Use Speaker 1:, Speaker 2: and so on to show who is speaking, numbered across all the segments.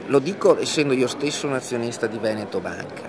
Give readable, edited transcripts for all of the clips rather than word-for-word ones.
Speaker 1: Lo dico essendo io stesso un azionista di Veneto Banca.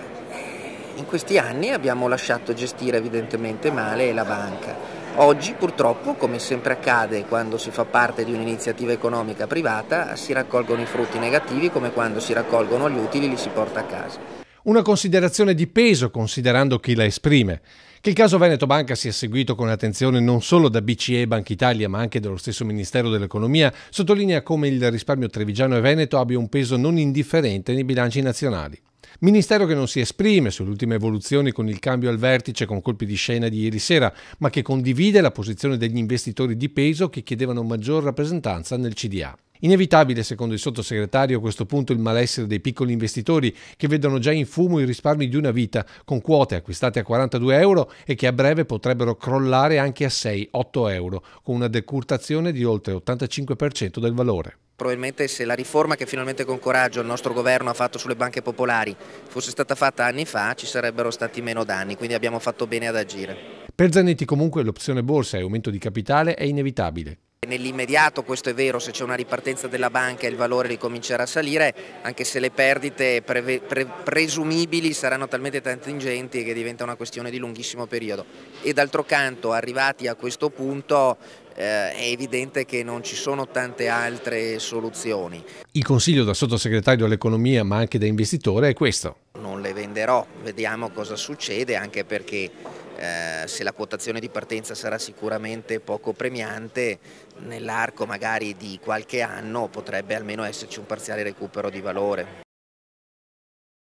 Speaker 1: In questi anni abbiamo lasciato gestire evidentemente male la banca. Oggi purtroppo, come sempre accade quando si fa parte di un'iniziativa economica privata, si raccolgono i frutti negativi come quando si raccolgono gli utili e li si porta a casa.
Speaker 2: Una considerazione di peso considerando chi la esprime. Che il caso Veneto Banca sia seguito con attenzione non solo da BCE e Banca Italia ma anche dallo stesso Ministero dell'Economia sottolinea come il risparmio trevigiano e veneto abbia un peso non indifferente nei bilanci nazionali. Ministero che non si esprime sulle ultime evoluzioni con il cambio al vertice con colpi di scena di ieri sera, ma che condivide la posizione degli investitori di peso che chiedevano maggior rappresentanza nel CDA. Inevitabile, secondo il sottosegretario, a questo punto il malessere dei piccoli investitori che vedono già in fumo i risparmi di una vita con quote acquistate a 42 euro e che a breve potrebbero crollare anche a 6-8 euro, con una decurtazione di oltre l'85% del valore.
Speaker 1: Probabilmente se la riforma che finalmente con coraggio il nostro governo ha fatto sulle banche popolari fosse stata fatta anni fa, ci sarebbero stati meno danni, quindi abbiamo fatto bene ad agire.
Speaker 2: Per Zanetti comunque l'opzione borsa e aumento di capitale è inevitabile.
Speaker 1: Nell'immediato questo è vero, se c'è una ripartenza della banca il valore ricomincerà a salire, anche se le perdite presumibili saranno talmente tanto ingenti che diventa una questione di lunghissimo periodo. E d'altro canto, arrivati a questo punto, è evidente che non ci sono tante altre soluzioni.
Speaker 2: Il consiglio da sottosegretario all'economia ma anche da investitore è questo.
Speaker 1: Non le venderò, vediamo cosa succede, anche perché se la quotazione di partenza sarà sicuramente poco premiante, nell'arco magari di qualche anno potrebbe almeno esserci un parziale recupero di valore.